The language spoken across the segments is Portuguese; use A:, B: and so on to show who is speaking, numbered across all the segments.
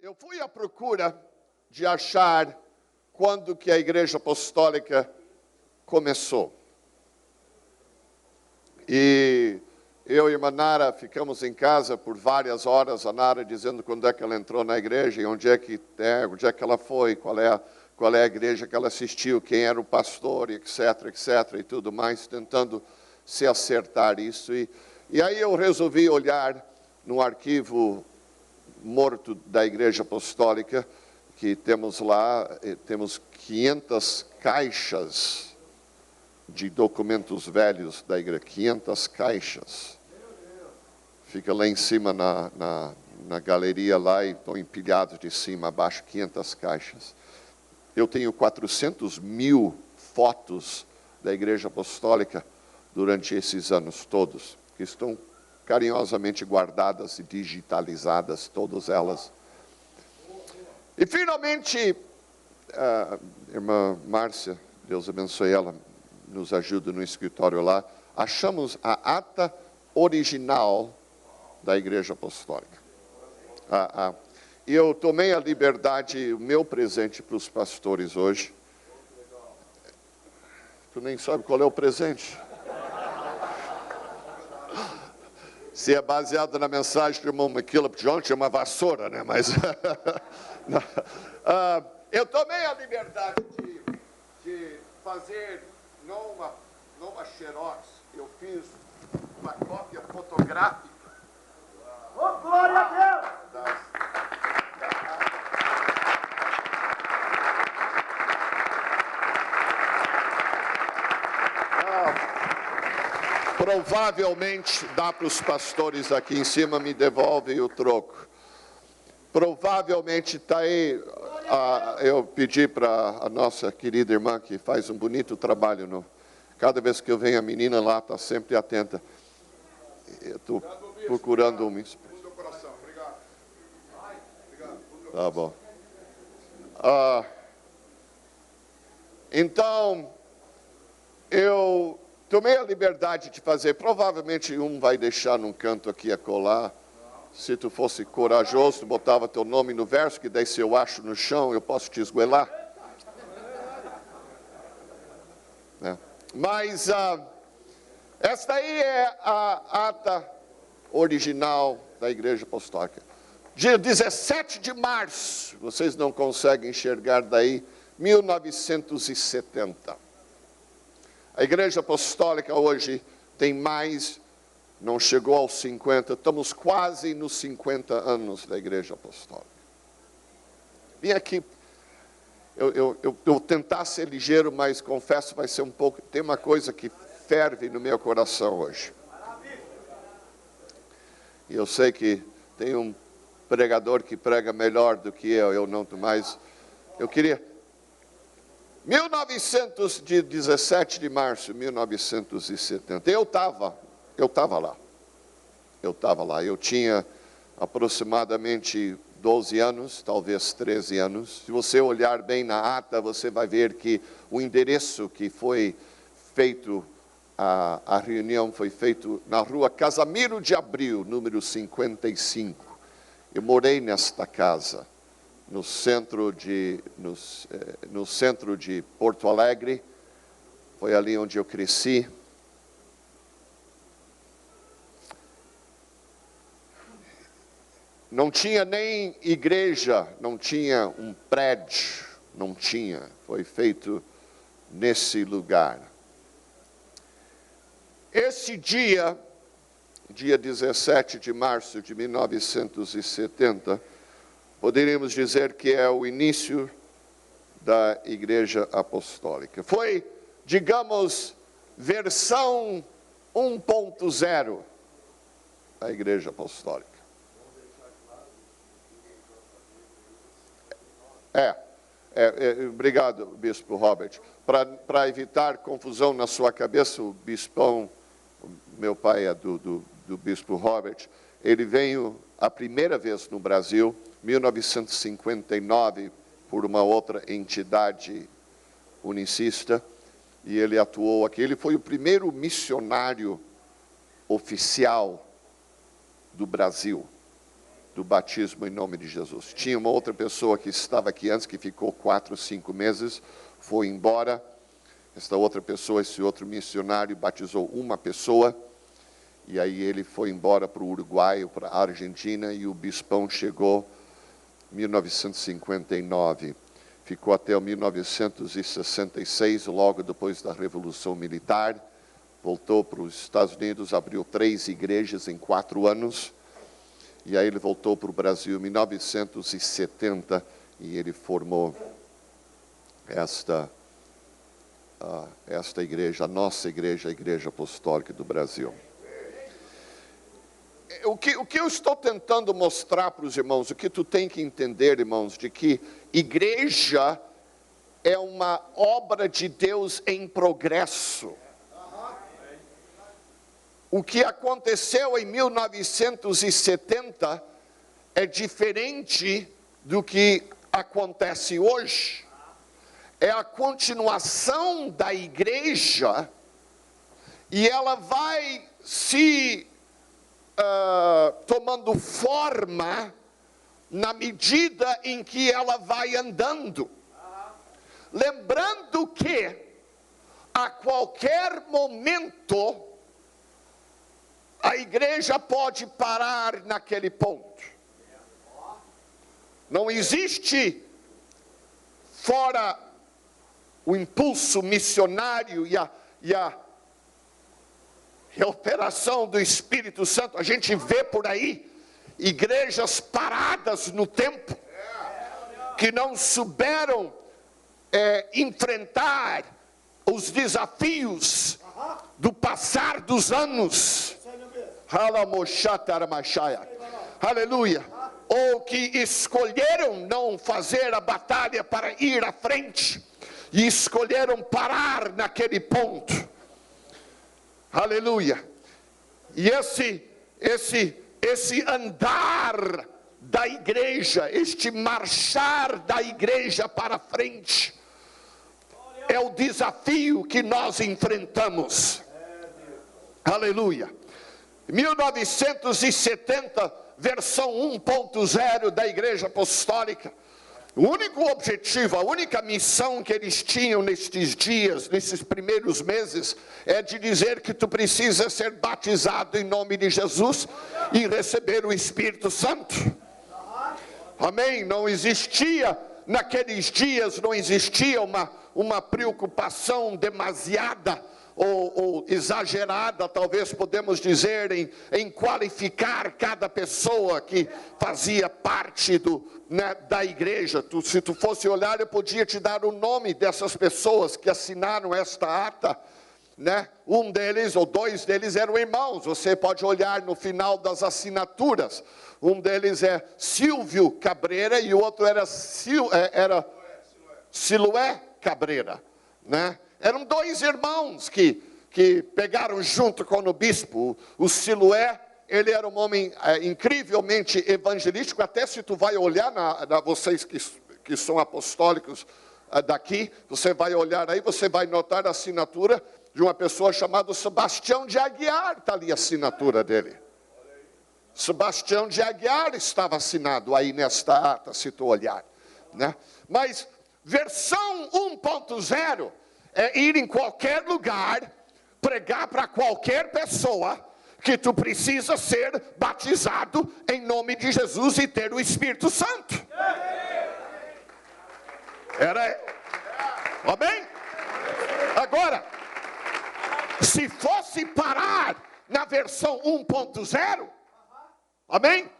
A: Eu fui à procura de achar quando que a Igreja Apostólica começou. E eu e a irmã Nara ficamos em casa por várias horas, a Nara dizendo quando é que ela entrou na igreja, e onde é que ela foi, qual é a igreja que ela assistiu, quem era o pastor, etc, etc, e tudo mais, tentando se acertar isso. E aí eu resolvi olhar no arquivo morto da Igreja Apostólica, que temos lá, temos 500 caixas de documentos velhos da igreja, 500 caixas. Fica lá em cima na galeria lá e estão empilhados de cima a baixo, 500 caixas. Eu tenho 400 mil fotos da Igreja Apostólica durante esses anos todos, que estão carinhosamente guardadas e digitalizadas, todas elas. E finalmente, a irmã Márcia, Deus abençoe ela, nos ajuda no escritório lá, achamos a ata original da Igreja Apostólica. E eu tomei a liberdade, o meu presente para os pastores hoje. Tu nem sabe qual é o presente. Se é baseado na mensagem do irmão McKillop John, chama vassoura, né? Mas eu tomei a liberdade de fazer, não uma xerox, eu fiz uma cópia fotográfica.
B: Oh, glória a Deus!
A: Provavelmente dá para os pastores aqui em cima, me devolvem o troco. Provavelmente está aí, eu pedi para a nossa querida irmã, que faz um bonito trabalho, cada vez que eu venho a menina lá, está sempre atenta. Eu estou procurando uma... Tá bom. Então, eu tomei a liberdade de fazer, provavelmente um vai deixar num canto aqui a colar. Se tu fosse corajoso, tu botava teu nome no verso, que daí se eu acho no chão, eu posso te esgoelar. Mas esta aí é a ata original da Igreja Apostólica. Dia 17 de março, vocês não conseguem enxergar daí, 1970. A Igreja Apostólica hoje tem mais, não chegou aos 50, estamos quase nos 50 anos da Igreja Apostólica. Vim aqui, eu tentar ser ligeiro, mas confesso, vai ser um pouco, tem uma coisa que ferve no meu coração hoje. E eu sei que tem um pregador que prega melhor do que eu não, mas eu queria... 17 de março de 1970, eu estava lá. Eu tinha aproximadamente 12 anos, talvez 13 anos. Se você olhar bem na ata, você vai ver que o endereço que foi feito, a reunião foi feita na rua Casimiro de Abril, número 55. Eu morei nesta casa, no centro de Porto Alegre. Foi ali onde eu cresci. Não tinha nem igreja, não tinha um prédio, não tinha. Foi feito nesse lugar. Esse dia 17 de março de 1970, poderíamos dizer que é o início da Igreja Apostólica. Foi, digamos, versão 1.0 da Igreja Apostólica. Obrigado, Bispo Robert. Para evitar confusão na sua cabeça, o bispão, meu pai é do Bispo Robert, ele veio a primeira vez no Brasil, 1959, por uma outra entidade unicista, e ele atuou aqui. Ele foi o primeiro missionário oficial do Brasil. do batismo em nome de Jesus. Tinha uma outra pessoa que estava aqui antes, que ficou 4, 5 meses, foi embora. Esta outra pessoa, esse outro missionário, batizou uma pessoa, e aí ele foi embora para o Uruguai, para a Argentina, e o bispão chegou em 1959. Ficou até 1966, logo depois da Revolução Militar. Voltou para os Estados Unidos, abriu 3 igrejas em 4 anos. E aí ele voltou para o Brasil em 1970 e ele formou esta igreja, a nossa igreja, a Igreja Apostólica do Brasil. O que eu estou tentando mostrar para os irmãos, o que tu tem que entender, irmãos, de que igreja é uma obra de Deus em progresso. O que aconteceu em 1970 é diferente do que acontece hoje. É a continuação da igreja e ela vai se tomando forma na medida em que ela vai andando. Lembrando que a qualquer momento a igreja pode parar naquele ponto. Não existe, fora o impulso missionário e a operação do Espírito Santo, a gente vê por aí igrejas paradas no tempo, que não souberam enfrentar os desafios do passar dos anos. Aleluia. Ou que escolheram não fazer a batalha para ir à frente e escolheram parar naquele ponto. Aleluia. E esse andar da igreja, este marchar da igreja para frente, é o desafio que nós enfrentamos. Aleluia. 1970, versão 1.0 da Igreja Apostólica. O único objetivo, a única missão que eles tinham nestes dias, nesses primeiros meses, é de dizer que tu precisa ser batizado em nome de Jesus e receber o Espírito Santo. Amém? Não existia, naqueles dias, não existia uma preocupação demasiada ou exagerada, talvez podemos dizer, em qualificar cada pessoa que fazia parte da igreja. Se tu fosse olhar, eu podia te dar o nome dessas pessoas que assinaram esta ata, né? Um deles ou 2 deles eram irmãos. Você pode olhar no final das assinaturas. Um deles é Silvio Cabreira e o outro era Siloé Cabreira, né? Eram 2 irmãos que pegaram junto com o bispo. O Siloé, ele era um homem incrivelmente evangelístico. Até se tu vai olhar, vocês que são apostólicos daqui, você vai olhar aí, você vai notar a assinatura de uma pessoa chamada Sebastião de Aguiar. Está ali a assinatura dele. Sebastião de Aguiar estava assinado aí nesta ata, se tu olhar, né? Mas versão 1.0 é ir em qualquer lugar, pregar para qualquer pessoa que tu precisa ser batizado em nome de Jesus e ter o Espírito Santo. Amém? Agora, se fosse parar na versão 1.0, amém?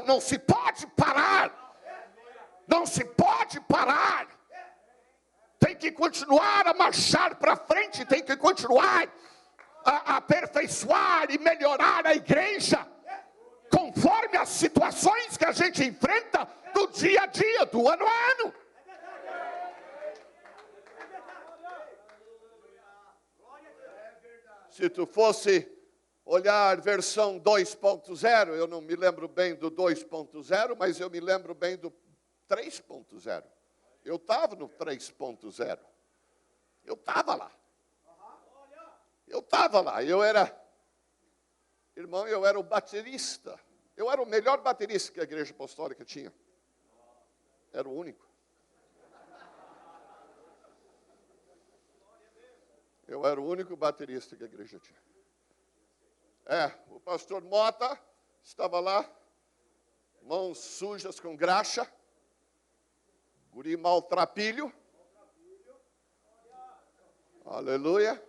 A: Não se pode parar. Não se pode parar. Tem que continuar a marchar para frente, tem que continuar a aperfeiçoar e melhorar a igreja, conforme as situações que a gente enfrenta do dia a dia, do ano a ano. Se tu fosse olhar versão 2.0, eu não me lembro bem do 2.0, mas eu me lembro bem do 3.0. Eu estava no 3.0. Eu estava lá. Eu era o baterista Eu era o melhor baterista que a igreja apostólica tinha. Era o único. Eu era o único baterista que a igreja tinha. O pastor Mota estava lá, mãos sujas com graxa, guri maltrapilho. Aleluia.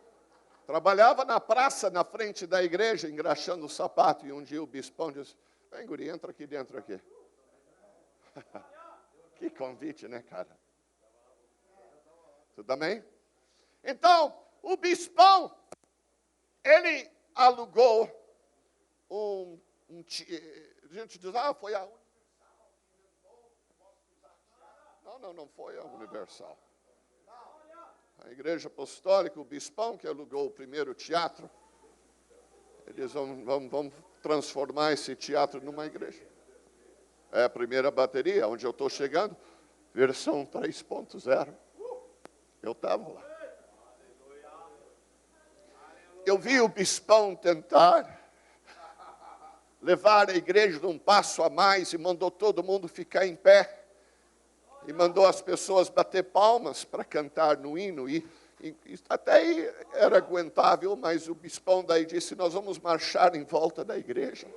A: Trabalhava na praça, na frente da igreja, engraxando o sapato. E um dia o bispão disse, vem guri, entra aqui dentro aqui. Que convite, né, cara? Tudo bem? Então, o bispão, ele alugou a gente diz, foi a Universal. Não foi a Universal. A igreja apostólica, o bispão que alugou o primeiro teatro, eles vão transformar esse teatro numa igreja. É a primeira bateria, onde eu estou chegando, versão 3.0. Eu estava lá. Eu vi o bispão tentar levar a igreja um passo a mais e mandou todo mundo ficar em pé. E mandou as pessoas bater palmas para cantar no hino. E até aí era aguentável, mas o bispão daí disse, nós vamos marchar em volta da igreja.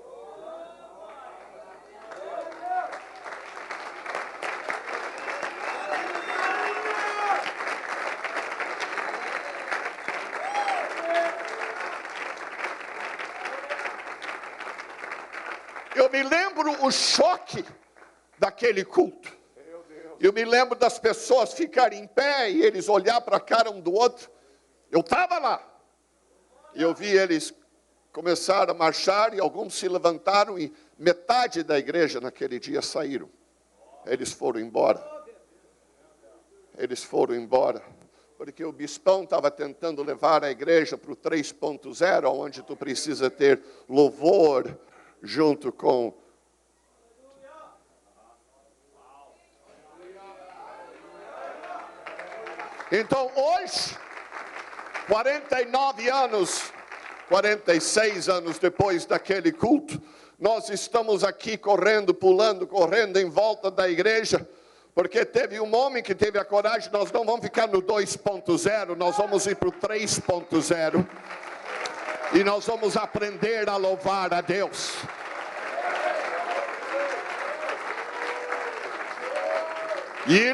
A: Eu me lembro o choque daquele culto. Eu me lembro das pessoas ficarem em pé e eles olhar para a cara um do outro. Eu estava lá. E eu vi eles começar a marchar e alguns se levantaram e metade da igreja naquele dia saíram. Eles foram embora. Eles foram embora. Porque o bispão estava tentando levar a igreja para o 3.0, onde tu precisa ter louvor junto com... Então hoje, 49 anos, 46 anos depois daquele culto, nós estamos aqui correndo, pulando, correndo em volta da igreja, porque teve um homem que teve a coragem, nós não vamos ficar no 2.0, nós vamos ir para o 3.0. E nós vamos aprender a louvar a Deus. E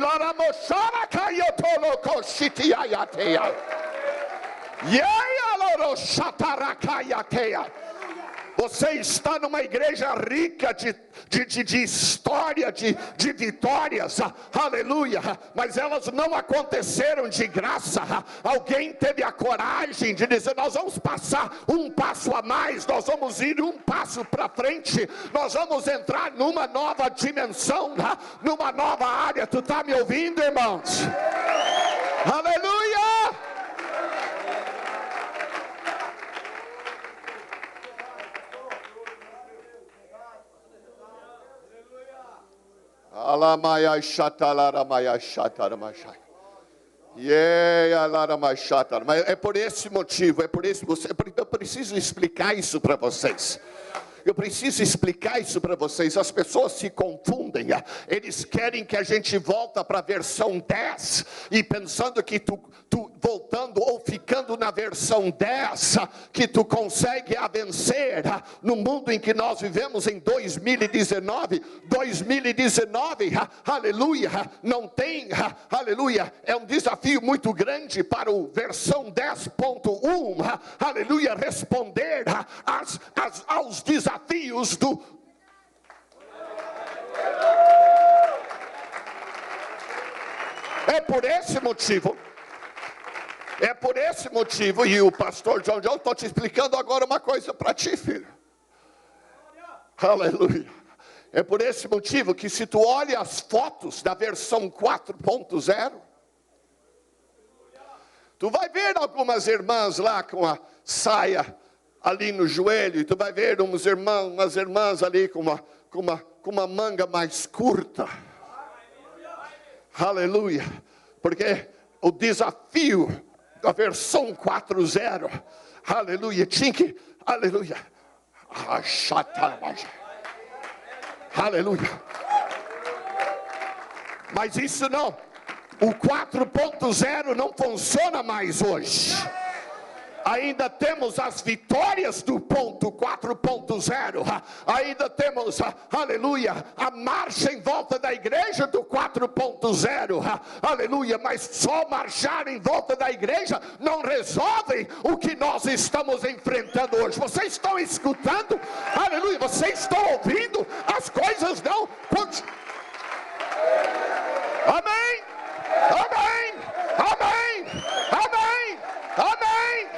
A: você está numa igreja rica de história, de vitórias, aleluia, mas elas não aconteceram de graça. Alguém teve a coragem de dizer, nós vamos passar um passo a mais, nós vamos ir um passo para frente, nós vamos entrar numa nova dimensão, numa nova área. Tu está me ouvindo, irmãos? Aleluia! Mas é por esse motivo, eu preciso explicar isso para vocês. Eu preciso explicar isso para vocês. As pessoas se confundem. Eles querem que a gente volta para a versão 10. E pensando que tu voltando ou ficando na versão 10, que tu consegue a vencer no mundo em que nós vivemos em 2019. 2019, aleluia, não tem, aleluia, é um desafio muito grande para o versão 10.1, aleluia, responder aos desafios do... É por esse motivo, e o pastor John, estou te explicando agora uma coisa para ti, filho. Aleluia. É por esse motivo que se tu olha as fotos da versão 4.0, tu vai ver algumas irmãs lá com a saia ali no joelho, e tu vai ver umas irmãs ali com uma manga mais curta. Aleluia. Porque o desafio da versão 4.0, aleluia, tinha que, aleluia, Aleluia. Mas isso não, o 4.0 não funciona mais hoje. Ainda temos as vitórias do ponto 4.0. Ainda temos, aleluia, a marcha em volta da igreja do 4.0. Aleluia, mas só marchar em volta da igreja não resolve o que nós estamos enfrentando hoje. Vocês estão escutando? Aleluia, vocês estão ouvindo? As coisas não continuam. Amém, amém, amém, amém, amém.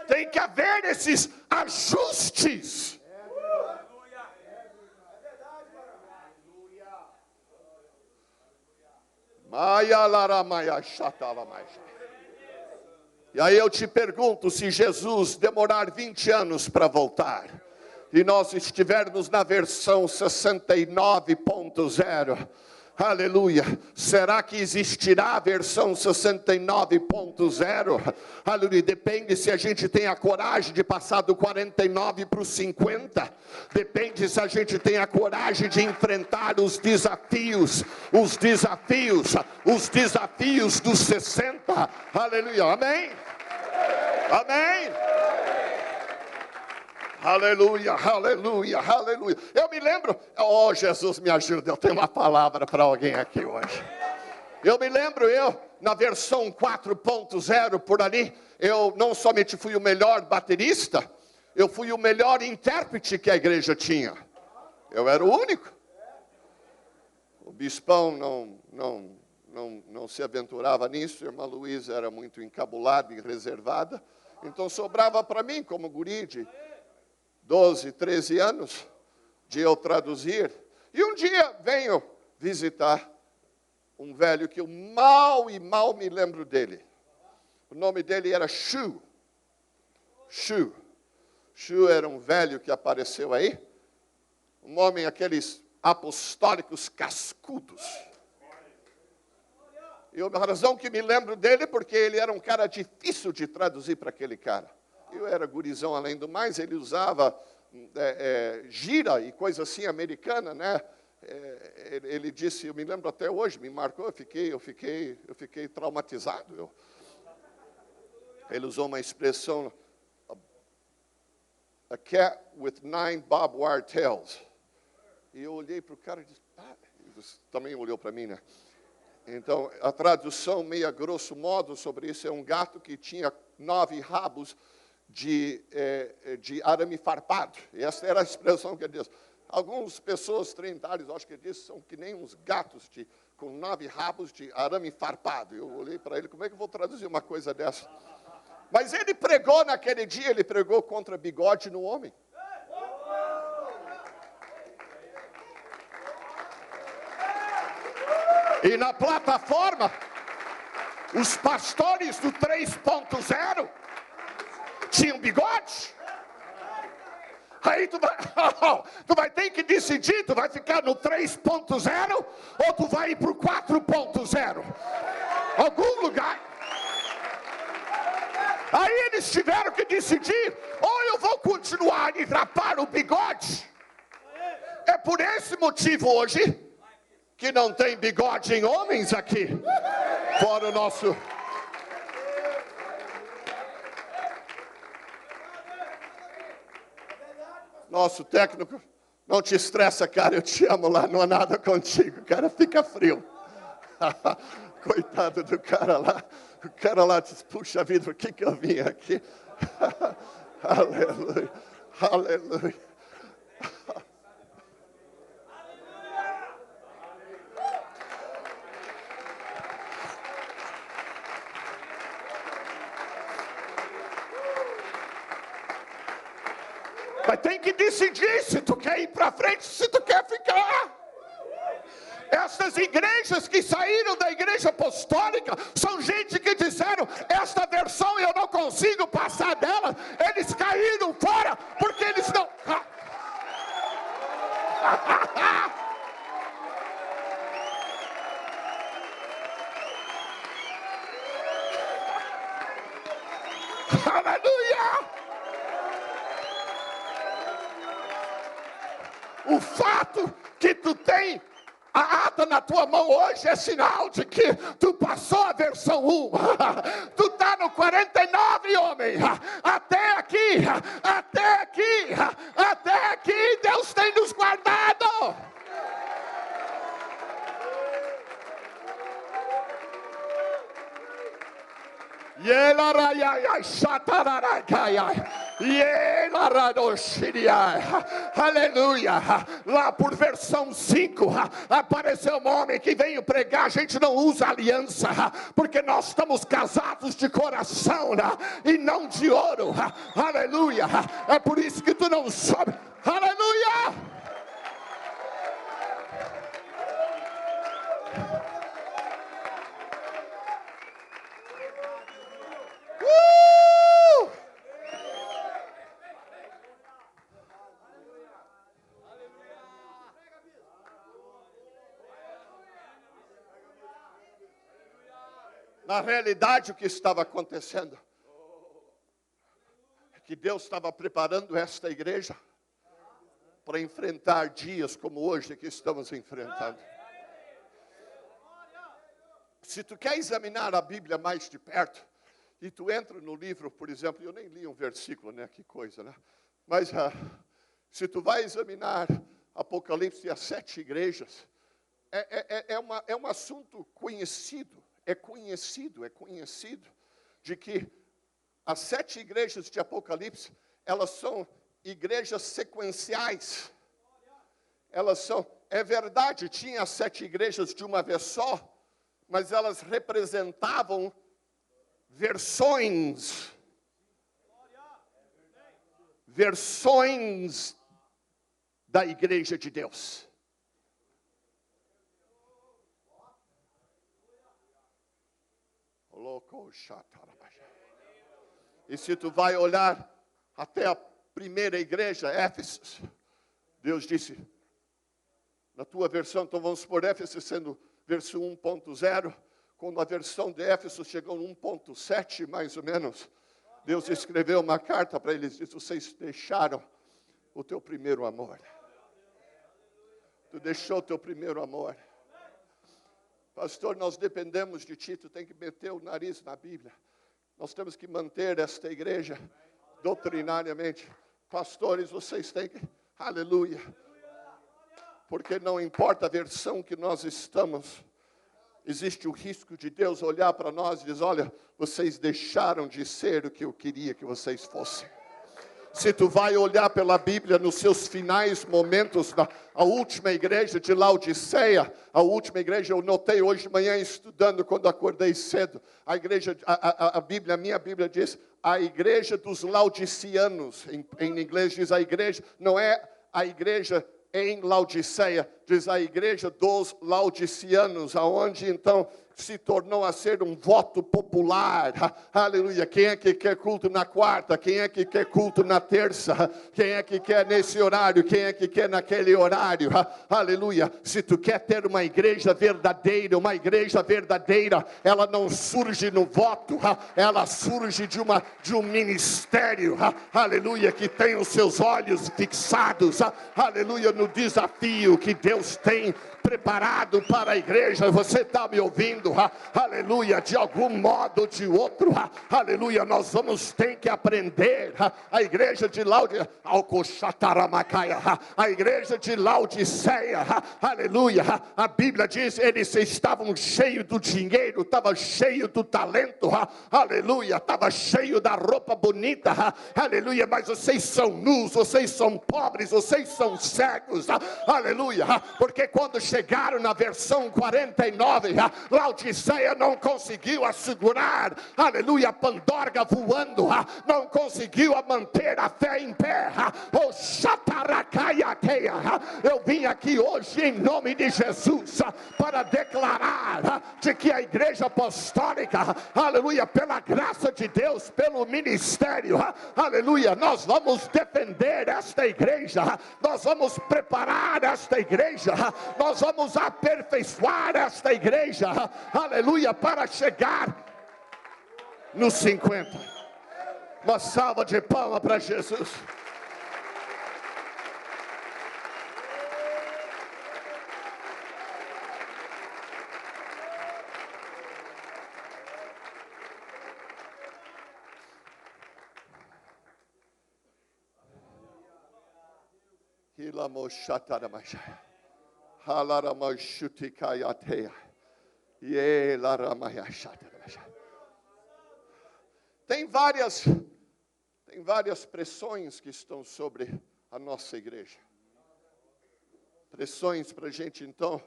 A: Tem que haver esses ajustes. E aí eu te pergunto, se Jesus demorar 20 anos para voltar, e nós estivermos na versão 69.0, aleluia, será que existirá a versão 69.0? Aleluia, depende se a gente tem a coragem de passar do 49 para o 50, depende se a gente tem a coragem de enfrentar os desafios dos 60, aleluia, amém? Amém? Aleluia, aleluia, aleluia. Eu me lembro, oh Jesus me ajuda, eu tenho uma palavra para alguém aqui hoje. Eu me lembro, na versão 4.0 por ali, eu não somente fui o melhor baterista, eu fui o melhor intérprete que a igreja tinha. Eu era o único. O bispão não se aventurava nisso, a irmã Luísa era muito encabulada e reservada, então sobrava para mim, como guri de 12, 13 anos, de eu traduzir. E um dia venho visitar um velho que eu mal me lembro dele. O nome dele era Shu. Shu era um velho que apareceu aí. Um homem, aqueles apostólicos cascudos. E a razão que me lembro dele é porque ele era um cara difícil de traduzir para aquele cara. Eu era gurizão além do mais, ele usava gira e coisa assim americana, né? Ele disse, eu me lembro até hoje, me marcou, eu fiquei traumatizado. Ele usou uma expressão, a cat with 9 barbed wire tails. E eu olhei para o cara e disse, também olhou para mim, né? Então, a tradução, meio a grosso modo, sobre isso, é um gato que tinha 9 rabos de arame farpado. E essa era a expressão que ele disse. Algumas pessoas trintárias, acho que ele disse, são que nem uns gatos com 9 rabos de arame farpado. Eu olhei para ele, como é que eu vou traduzir uma coisa dessa? Mas ele pregou naquele dia, ele pregou contra bigode no homem. E na plataforma, os pastores do 3.0 tinham bigode. Aí tu vai ter que decidir, tu vai ficar no 3.0 ou tu vai ir para o 4.0. Algum lugar. Aí eles tiveram que decidir, ou eu vou continuar a rapar o bigode. É por esse motivo hoje que não tem bigode em homens aqui, fora o nosso técnico. Não te estressa, cara, eu te amo lá, não há nada contigo, cara, fica frio. Coitado do cara lá, o cara lá diz, puxa vida, por que eu vim aqui? Aleluia, aleluia. Mas tem que decidir se tu quer ir para frente, se tu quer ficar. Essas igrejas que saíram da igreja apostólica são gente que disseram, esta versão eu não consigo passar dela. Eles caíram fora porque eles não... Aleluia! O fato que tu tem a ata na tua mão hoje é sinal de que tu passou a versão 1. Tu está no 49, homem. Até aqui, até aqui, até aqui, Deus tem nos guardado. Aleluia. Lá por versão 5 apareceu um homem que veio pregar. A gente não usa aliança, porque nós estamos casados de coração e não de ouro. Aleluia. É por isso que tu não sobe. Aleluia. Na realidade, o que estava acontecendo é que Deus estava preparando esta igreja para enfrentar dias como hoje que estamos enfrentando. Se tu quer examinar a Bíblia mais de perto, e tu entra no livro, por exemplo, eu nem li um versículo, né? Que coisa, né? Mas se tu vai examinar Apocalipse e as 7 igrejas, é um assunto conhecido. É conhecido de que as 7 igrejas de Apocalipse, elas são igrejas sequenciais. Elas são, é verdade, tinha as 7 igrejas de uma vez só, mas elas representavam versões da igreja de Deus. E se tu vai olhar até a primeira igreja, Éfeso, Deus disse, na tua versão, então vamos por Éfeso sendo verso 1.0, quando a versão de Éfeso chegou no 1.7, mais ou menos, Deus escreveu uma carta para eles, disse, vocês deixaram o teu primeiro amor. Tu deixou o teu primeiro amor. Pastor, nós dependemos de ti, tu tem que meter o nariz na Bíblia. Nós temos que manter esta igreja doutrinariamente. Pastores, vocês têm que, aleluia. Porque não importa a versão que nós estamos, existe o risco de Deus olhar para nós e dizer, olha, vocês deixaram de ser o que eu queria que vocês fossem. Se tu vai olhar pela Bíblia nos seus finais momentos, a última igreja de Laodiceia, a última igreja, eu notei hoje de manhã estudando quando acordei cedo, a igreja, a Bíblia, a minha Bíblia diz, a igreja dos laodiceanos, em inglês diz a igreja, não é a igreja em Laodiceia, diz a igreja dos laodiceanos, aonde então se tornou a ser um voto popular, aleluia, quem é que quer culto na quarta, quem é que quer culto na terça, quem é que quer nesse horário, quem é que quer naquele horário, aleluia, se tu quer ter uma igreja verdadeira, ela não surge no voto, ela surge de um ministério, aleluia, que tem os seus olhos fixados, aleluia, no desafio que Deus tem preparado para a igreja. Você está me ouvindo? Aleluia, de algum modo ou de outro, aleluia, nós vamos ter que aprender. A igreja de Laodiceia, a igreja de Laodiceia, aleluia, a Bíblia diz, eles estavam cheios do dinheiro, estavam cheios do talento, aleluia, estava cheio da roupa bonita, aleluia, mas vocês são nus, vocês são pobres, vocês são cegos, aleluia, porque quando chegaram na versão 49, Laodiceia não conseguiu assegurar, aleluia, a pandorga voando, não conseguiu manter a fé em pé. Eu vim aqui hoje em nome de Jesus para declarar de que a igreja apostólica, aleluia, pela graça de Deus, pelo ministério, aleluia, nós vamos defender esta igreja, nós vamos preparar esta igreja, nós vamos aperfeiçoar esta igreja, aleluia, para chegar nos 50. Uma salva de palmas para Jesus. Tem várias pressões que estão sobre a nossa igreja. Pressões para a gente, então,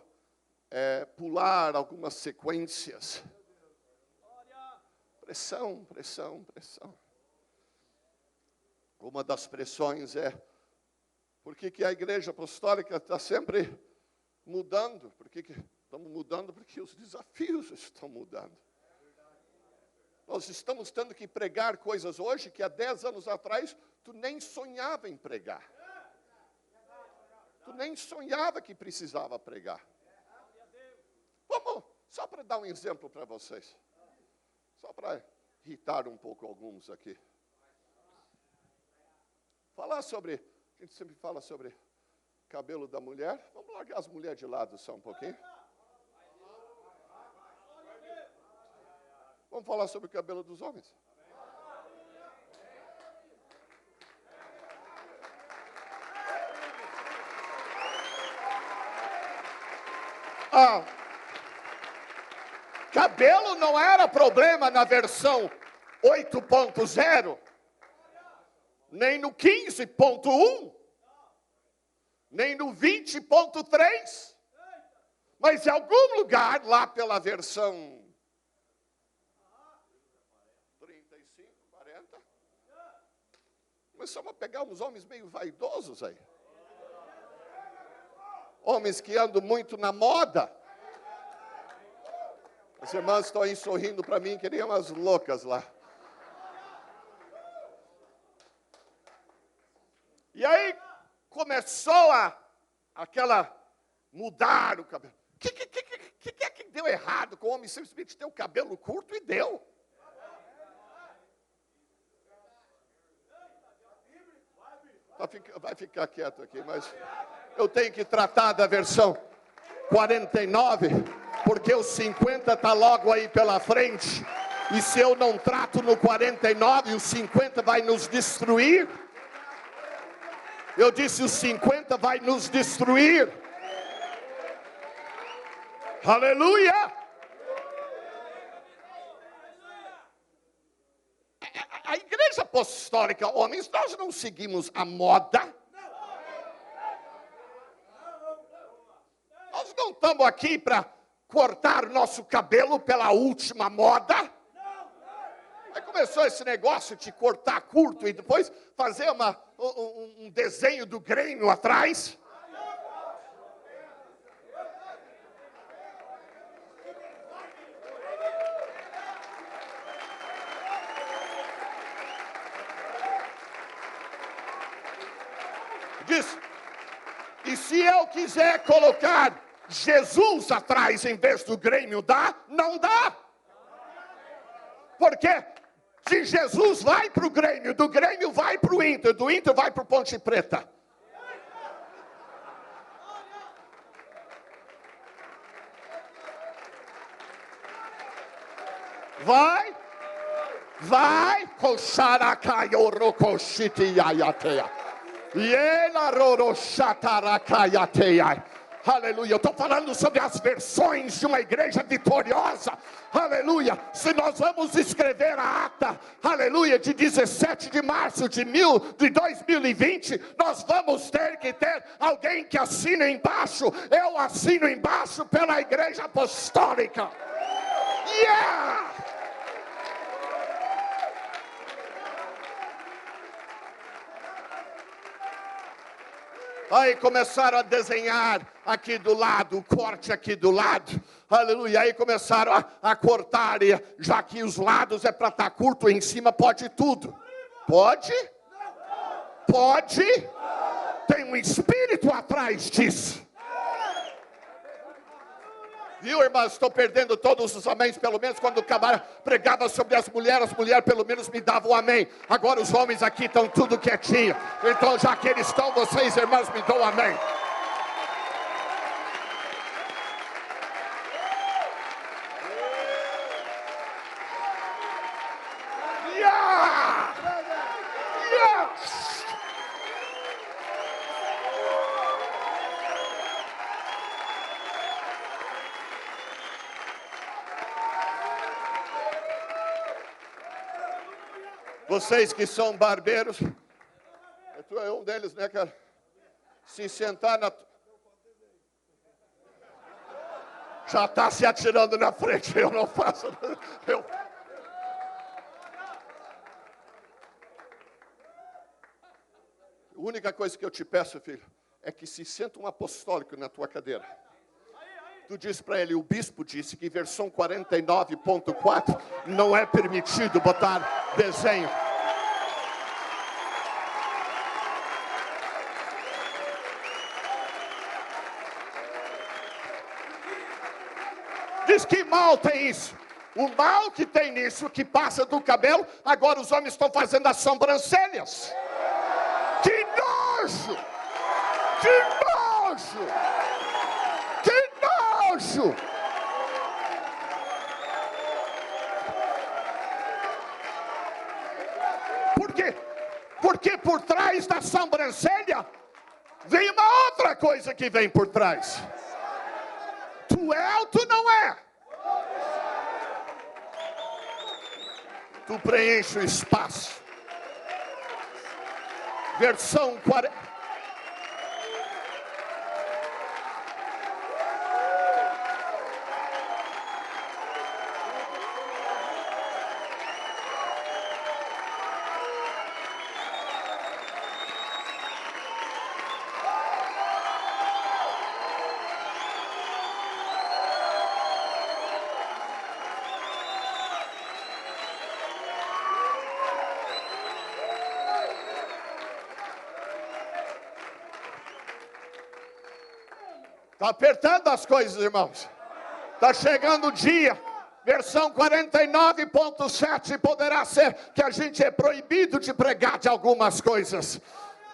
A: pular algumas sequências. Pressão. Uma das pressões é, por que a igreja apostólica está sempre mudando? Por que estamos mudando? Porque os desafios estão mudando. Nós estamos tendo que pregar coisas hoje que há 10 anos atrás tu nem sonhava em pregar. Tu nem sonhava que precisava pregar. Vamos, só para dar um exemplo para vocês. Só para irritar um pouco alguns aqui. A gente sempre fala sobre cabelo da mulher. Vamos largar as mulheres de lado só um pouquinho. Vamos falar sobre o cabelo dos homens. Cabelo não era problema na versão 8.0, nem no 15.1, nem no 20.3, mas em algum lugar lá pela versão 35, 40, começamos a pegar uns homens meio vaidosos aí. Homens que andam muito na moda. As irmãs estão aí sorrindo para mim, que nem umas loucas lá. E aí começou aquela mudar o cabelo. O que deu errado com o homem simplesmente ter o cabelo curto e deu? Vai ficar quieto aqui, mas eu tenho que tratar da versão 49, porque o 50 está logo aí pela frente. E se eu não trato no 49, o 50 vai nos destruir. Eu disse, o 50 vai nos destruir. Aleluia! A igreja apostólica, homens, nós não seguimos a moda. Nós não estamos aqui para cortar nosso cabelo pela última moda. Aí começou esse negócio de cortar curto e depois fazer um desenho do Grêmio atrás. Diz, e se eu quiser colocar Jesus atrás em vez do Grêmio, dá? Não dá. Porque de Jesus vai para o Grêmio, do Grêmio vai para o Inter, do Inter vai para o Ponte Preta. Vai, kosharakai-orokoshiti-yayatea. Aleluia, eu estou falando sobre as versões de uma igreja vitoriosa. Aleluia, se nós vamos escrever a ata, aleluia, de 17 de março de 2020, nós vamos ter que ter alguém que assine embaixo. Eu assino embaixo pela igreja apostólica. Yeah! Aí começaram a desenhar aqui do lado, o corte aqui do lado. Aleluia. Aí começaram a cortar, já que os lados é para estar curto, em cima pode tudo. Pode? Pode? Tem um espírito atrás disso. Viu, irmãs? Estou perdendo todos os améns, pelo menos quando o camarada pregava sobre as mulheres pelo menos me davam um amém. Agora os homens aqui estão tudo quietinho. Então, já que eles estão, vocês, irmãs, me dão um amém. Yeah! Yes! Vocês que são barbeiros, tu é um deles, né, cara? Se sentar na... Já está se atirando na frente, eu não faço. A única coisa que eu te peço, filho, é que se senta um apostólico na tua cadeira. Tu diz para ele, o bispo disse que versão 49.4 não é permitido botar desenho. Diz que mal tem isso. O mal que tem nisso, que passa do cabelo, agora os homens estão fazendo as sobrancelhas. Que nojo! Que nojo! Que nojo! Por quê? Porque por trás da sobrancelha vem uma outra coisa que vem por trás. Tu é ou tu não é? Tu preenche o espaço. Versão 40. Está apertando as coisas, irmãos. Está chegando o dia. Versão 49.7 poderá ser que a gente é proibido de pregar de algumas coisas.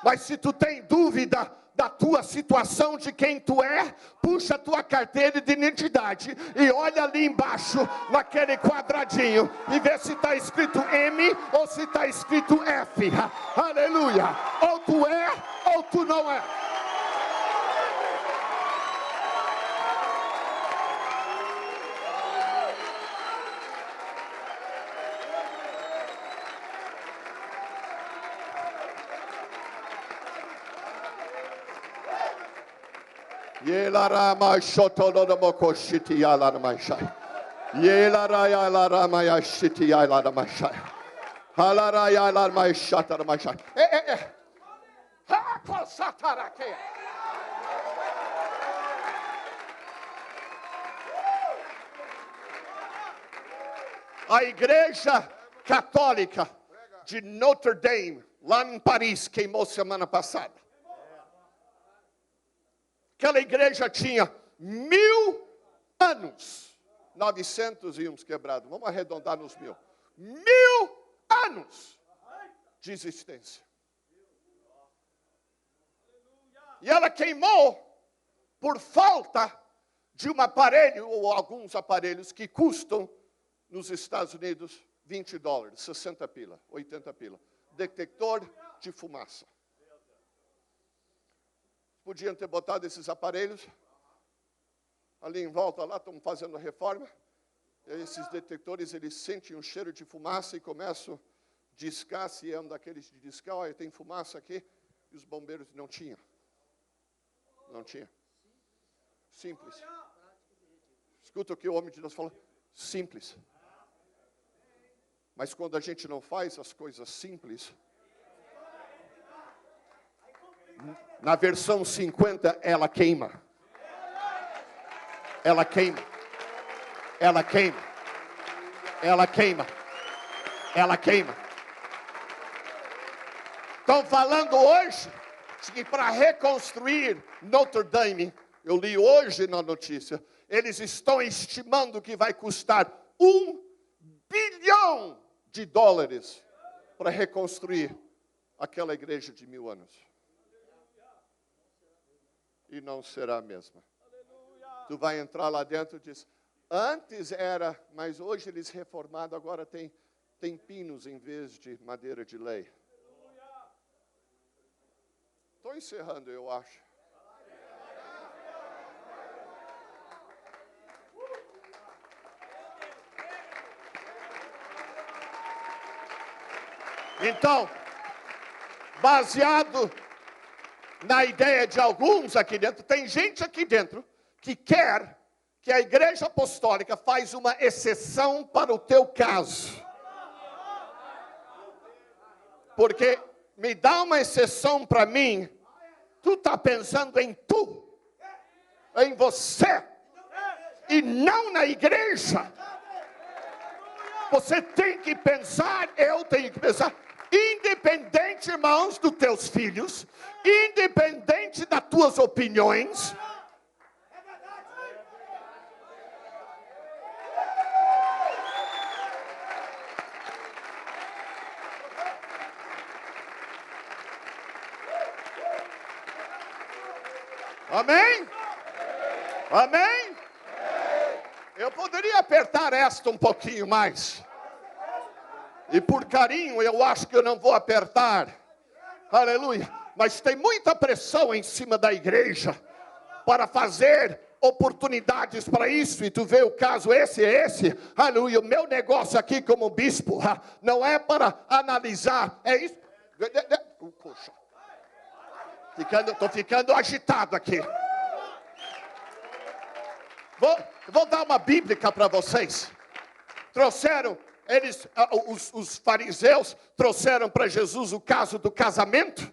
A: Mas se tu tem dúvida da tua situação, de quem tu é, puxa a tua carteira de identidade e olha ali embaixo, naquele quadradinho, e vê se está escrito M ou se está escrito F. Aleluia. Ou tu é ou tu não é. Yelarama shotododoboko shiti yalarmashai. Yelaraya laramaya shiti yalarmashai. Halaraya larmai shatarmashai. Hakosatarakeia. A igreja católica de Notre Dame, lá em Paris, queimou semana passada. Aquela igreja tinha 1000 anos. 900 e uns quebrados. Vamos arredondar nos 1000. 1000 anos de existência. E ela queimou por falta de um aparelho, ou alguns aparelhos, que custam, nos Estados Unidos, $20, 60 pila, 80 pila. Detector de fumaça. Podiam ter botado esses aparelhos ali em volta, lá estão fazendo a reforma. E esses detectores, eles sentem um cheiro de fumaça e começam a discar, se é um daqueles de discar, olha, tem fumaça aqui. E os bombeiros não tinham. Não tinha. Simples. Escuta o que o homem de Deus fala. Simples. Mas quando a gente não faz as coisas simples, na versão 50, ela queima. Ela queima. Ela queima. Ela queima. Ela queima. Estão falando hoje que para reconstruir Notre Dame, eu li hoje na notícia, eles estão estimando que vai custar $1 bilhão para reconstruir aquela igreja de 1000 anos. E não será a mesma. Tu vai entrar lá dentro e diz, antes era, mas hoje eles reformaram, agora tem pinos em vez de madeira de lei. Estou encerrando, eu acho. Então, baseado na ideia de alguns aqui dentro, tem gente aqui dentro que quer que a Igreja Apostólica faz uma exceção para o teu caso. Porque me dá uma exceção para mim, tu está pensando em tu, em você, e não na igreja. Você tem que pensar, eu tenho que pensar, independente, irmãos, dos teus filhos, independente das tuas opiniões. Amém? Amém? Eu poderia apertar esta um pouquinho mais. E por carinho eu acho que eu não vou apertar. Aleluia. Mas tem muita pressão em cima da igreja para fazer oportunidades para isso. E tu vê o caso esse. Aleluia. O meu negócio aqui como bispo não é para analisar. É isso. Poxa. Estou ficando agitado aqui. Vou dar uma bíblica para vocês. Trouxeram, os fariseus trouxeram para Jesus o caso do casamento.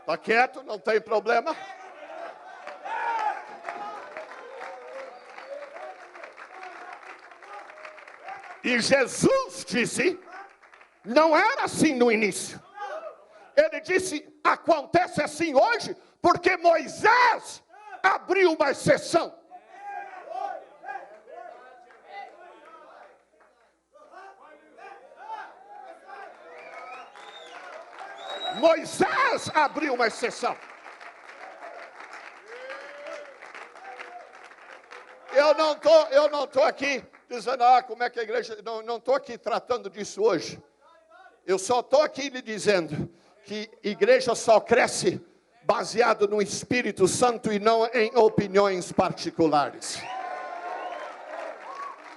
A: Está quieto, não tem problema. E Jesus disse, não era assim no início. Ele disse, acontece assim hoje, porque Moisés abriu uma exceção. Moisés abriu uma exceção. Eu não tô aqui dizendo, como é que a igreja... Não estou aqui tratando disso hoje. Eu só estou aqui lhe dizendo que igreja só cresce baseado no Espírito Santo e não em opiniões particulares.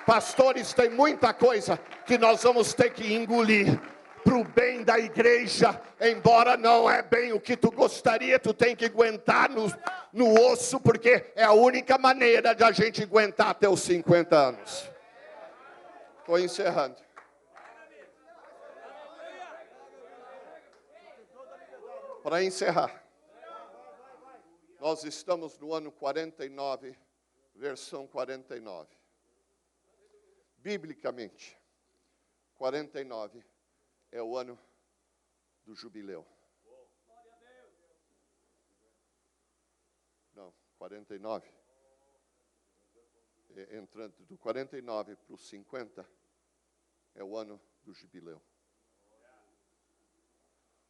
A: Pastores, tem muita coisa que nós vamos ter que engolir para o bem da igreja, embora não é bem o que tu gostaria, tu tem que aguentar no osso, porque é a única maneira de a gente aguentar até os 50 anos. Estou encerrando. Para encerrar, nós estamos no ano 49, versão 49. Biblicamente, 49 é o ano do jubileu. Não, 49. Entrando do 49 para os 50 é o ano do jubileu.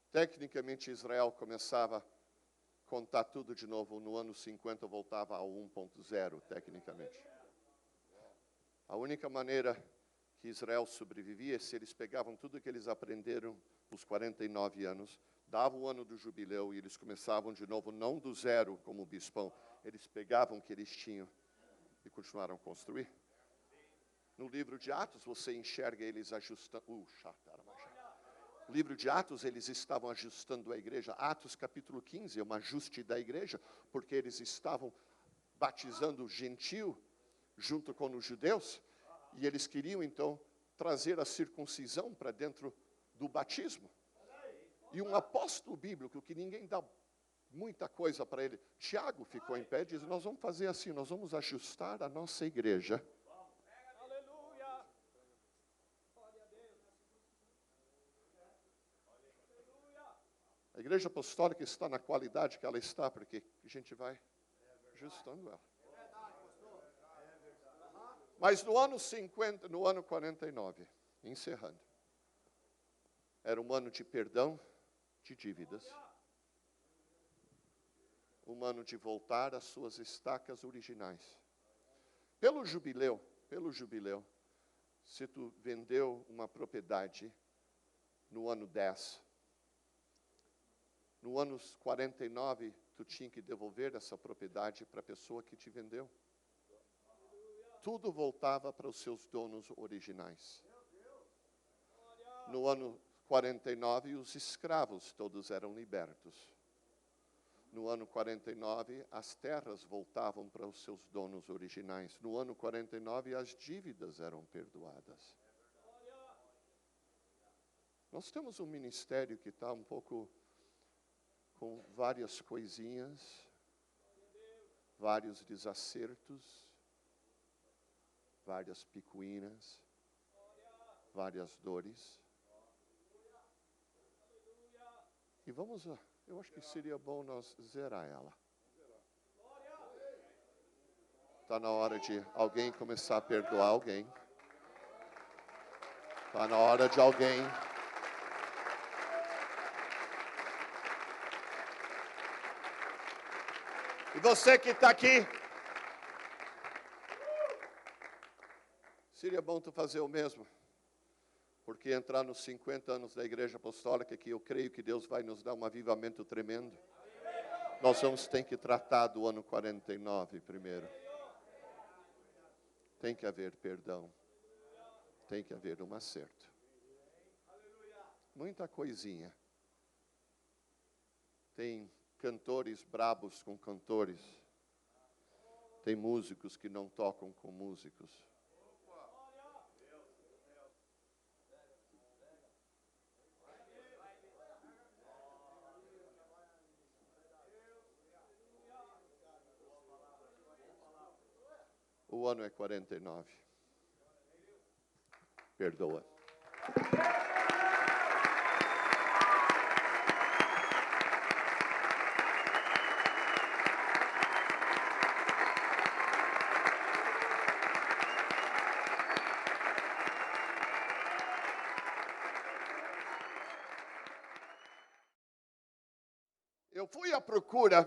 A: Tecnicamente, Israel começava a contar tudo de novo. No ano 50, voltava ao 1.0, tecnicamente. A única maneira que Israel sobrevivia é se eles pegavam tudo que eles aprenderam os 49 anos, davam o ano do jubileu e eles começavam de novo, não do zero como o bispão. Eles pegavam o que eles tinham e continuaram a construir. No livro de Atos, você enxerga eles ajustando... No livro de Atos, eles estavam ajustando a igreja. Atos capítulo 15 é um ajuste da igreja, porque eles estavam batizando o gentio junto com os judeus, e eles queriam então trazer a circuncisão para dentro do batismo. E um apóstolo bíblico, que ninguém dá muita coisa para ele, Tiago ficou em pé e disse, nós vamos fazer assim, nós vamos ajustar a nossa igreja. A igreja apostólica está na qualidade que ela está, porque a gente vai ajustando ela. Mas no ano 50, no ano 49, encerrando, era um ano de perdão de dívidas, um ano de voltar às suas estacas originais. Pelo jubileu, se tu vendeu uma propriedade no ano 10, no ano 49, tu tinha que devolver essa propriedade para a pessoa que te vendeu. tudo voltava para os seus donos originais. No ano 49, os escravos todos eram libertos. No ano 49, as terras voltavam para os seus donos originais. No ano 49, as dívidas eram perdoadas. Nós temos um ministério que está um pouco com várias coisinhas, vários desacertos, várias picuinhas, várias dores. E eu acho que seria bom nós zerar ela. Está na hora de alguém começar a perdoar alguém. Está na hora de alguém e você que está aqui, seria bom tu fazer o mesmo. Porque entrar nos 50 anos da Igreja Apostólica, que eu creio que Deus vai nos dar um avivamento tremendo, nós vamos ter que tratar do ano 49 primeiro. Tem que haver perdão. Tem que haver um acerto. Muita coisinha. Tem cantores brabos com cantores. Tem músicos que não tocam com músicos. O ano é 49. Perdoa. Eu fui à procura